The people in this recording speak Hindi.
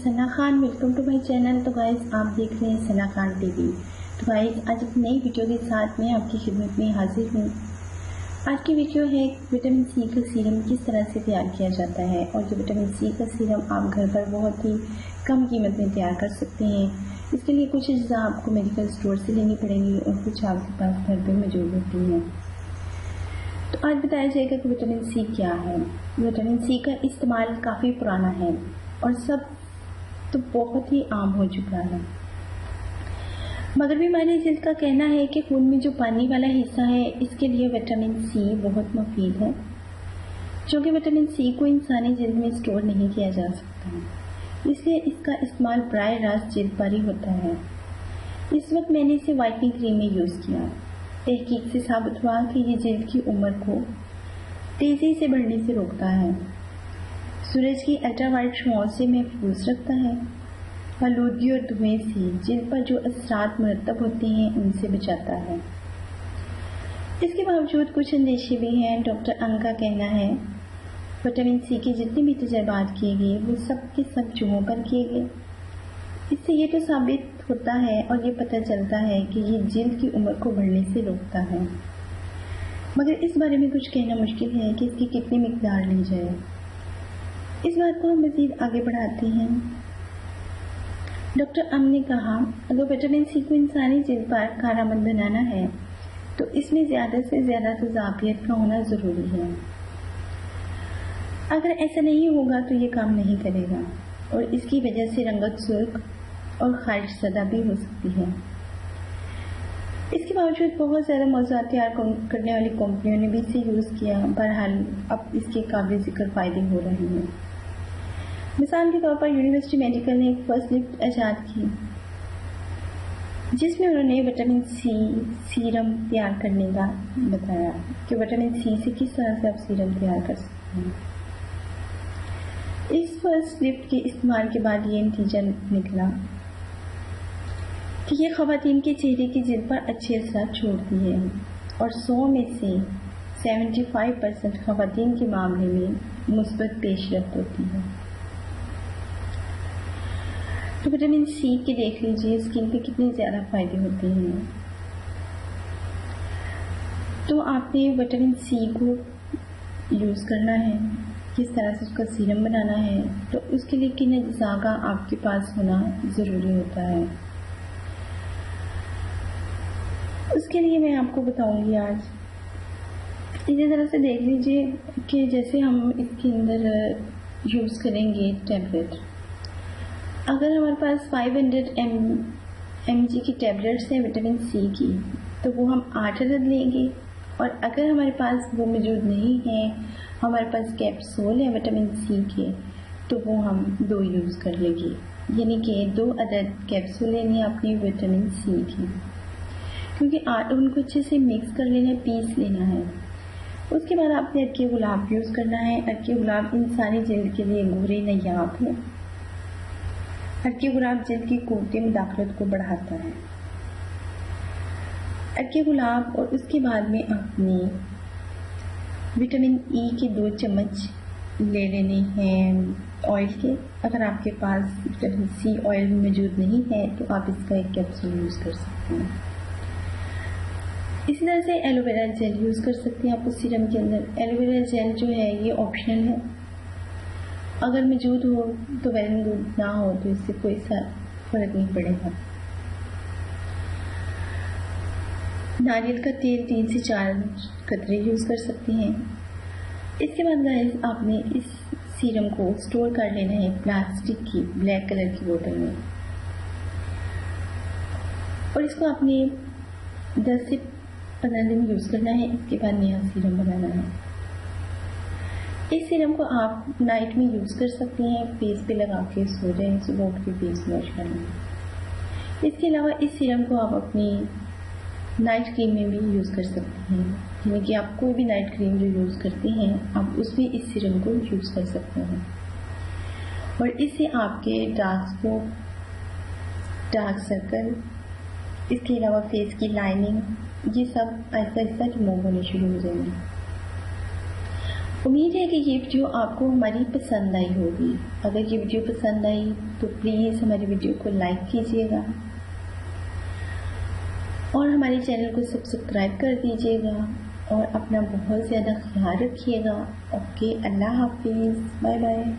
Sana Khan, welcome to my channel. तो गाइस आप देख रहे हैं सना खान टीवी। तो गाइस आज एक नई वीडियो के साथ मैं आपकी खिदमत में हाजिर हूँ। आज की वीडियो है विटामिन सी का सीरम किस तरह से तैयार किया जाता है। और ये विटामिन सी का सीरम आप घर पर बहुत ही कम कीमत में तैयार कर सकते हैं। इसके लिए कुछ चीज़ें आपको मेडिकल स्टोर से लेनी पड़ेंगी और कुछ आपके पास घर पर मौजूद होती हैं। तो आज बताया जाएगा कि विटामिन सी क्या है। विटामिन सी का इस्तेमाल काफ़ी पुराना है और सब तो बहुत ही आम हो चुका है। मगरबी मानी जिल्द का कहना है कि खून में जो पानी वाला हिस्सा है इसके लिए विटामिन सी बहुत मुफीद है, क्योंकि विटामिन सी को इंसानी जिल्द में स्टोर नहीं किया जा सकता, इसलिए इसका इस्तेमाल बराह रास्त जिल्द पर ही होता है। इस वक्त मैंने इसे वाइटनिंग क्रीम में यूज़ किया। तहकीक से साबित हुआ कि ये जिल्द की उम्र को तेज़ी से बढ़ने से रोकता है, सूरज की अल्ट्रावायलेट छुआओं से महफूज रखता है, आलूदगी और धुएं से जिल्द पर जो असरात मुरतब होते हैं उनसे बचाता है। इसके बावजूद कुछ अंदेशे भी हैं। डॉक्टर अंग का कहना है विटामिन सी के जितने भी तजर्बात किए गए वो सब के सब चूहों पर किए गए। इससे ये तो साबित होता है और ये पता चलता है कि ये जिल्द की उम्र को बढ़ने से रोकता है, मगर इस बारे में कुछ कहना मुश्किल है कि इसकी कितनी मिकदार ली जाए। इस बात को हम मज़ीद आगे बढ़ाते हैं। डॉक्टर अम ने कहा, अगर विटामिन सी को इंसानी जिल्द पर कारआमद बनाना है तो इसमें ज़्यादा से ज़्यादा तजाबियत का होना ज़रूरी है। अगर ऐसा नहीं होगा तो ये काम नहीं करेगा और इसकी वजह से रंगत सुर्ख और ख़ारिश ज़दा भी हो सकती है। इसके बावजूद बहुत ज़्यादा मौज़ूआत तैयार करने वाली कंपनियों ने भी इसे यूज़ किया। बहरहाल अब इसके काबिल ज़िक्र फ़ायदे हो रहे हैं। मिसाल के तौर पर यूनिवर्सिटी मेडिकल ने एक फर्स्ट लिफ्ट ईजाद की जिसमें उन्होंने विटामिन सी सीरम तैयार करने का बताया कि विटामिन सी से किस तरह से आप सीरम तैयार कर सकते हैं। इस फर्स्ट लिफ्ट के इस्तेमाल के बाद ये नतीजा निकला कि ये ख़वातीन के चेहरे की जिल्द पर अच्छे असर छोड़ती है और 100 में से 75% ख़वातीन के मामले में मुस्बत पेशरफ्त होती है। तो विटामिन सी के देख लीजिए स्किन पे कितने ज़्यादा फ़ायदे होते हैं। तो आपने विटामिन सी को यूज़ करना है, किस तरह से उसका सीरम बनाना है, तो उसके लिए किन अज्जा का आपके पास होना ज़रूरी होता है, उसके लिए मैं आपको बताऊंगी आज। इसी तरह से देख लीजिए कि जैसे हम इसके अंदर यूज़ करेंगे टैबलेट, अगर हमारे पास 500 mg की टैबलेट्स हैं विटामिन सी की तो वो हम 8 अदद लेंगे। और अगर हमारे पास वो मौजूद नहीं है, हमारे पास कैप्सूल है विटामिन सी के, तो वो हम 2 यूज़ कर लेंगे, यानी कि 2 अदद कैप्सूल लेनी है अपनी विटामिन सी की, क्योंकि उनको अच्छे से मिक्स कर लेना है, पीस लेना है। उसके बाद आपने अर्के गुलाब यूज़ करना है। अर्के गुलाब इंसानी जिल्द के लिए गोरे नायाब है। अर्के गुलाब जिल्द की क़ुव्वत मुदाख़लत को बढ़ाता है। अर्के गुलाब और उसके बाद में आपने विटामिन ई के 2 चम्मच ले लेने हैं ऑयल के। अगर आपके पास विटामिन सी ऑयल मौजूद नहीं है तो आप इसका एक कैप्सूल यूज़ कर सकते हैं। इसी तरह से एलोवेरा जेल यूज़ कर सकते हैं आप उस सीरम के अंदर। एलोवेरा जेल जो है ये ऑप्शनल है, अगर मौजूद हो तो वेल एंड गुड, ना हो तो इससे कोई फ़र्क नहीं पड़ेगा। नारियल का तेल 3 से 4 कतरे यूज़ कर सकते हैं। इसके बाद गाइस आपने इस सीरम को स्टोर कर लेना है प्लास्टिक की ब्लैक कलर की बोतल में, और इसको आपने 10 से 15 दिन यूज़ करना है। इसके बाद नया सीरम बनाना है। इस सीरम को आप नाइट में यूज़ कर सकते हैं, फेस पे लगा के सो जाएं, सुबह उठ के फेस वॉश कर लें। इसके अलावा इस सीरम को आप अपनी नाइट क्रीम में भी यूज़ कर सकते हैं, यानी कि आप कोई भी नाइट क्रीम जो यूज़ करते हैं आप उसमें इस सीरम को यूज़ कर सकते हैं, और इससे आपके डार्क सर्कल, इसके अलावा फेस की लाइनिंग, ये सब आहिस्ता आहिस्ता रिमूव होने शुरू हो जाएंगे। उम्मीद है कि ये वीडियो आपको हमारी पसंद आई होगी। अगर ये वीडियो पसंद आई तो प्लीज़ हमारी वीडियो को लाइक कीजिएगा और हमारे चैनल को सब्सक्राइब कर दीजिएगा और अपना बहुत ज़्यादा ख्याल रखिएगा। ओके, अल्लाह हाफिज़, बाय बाय।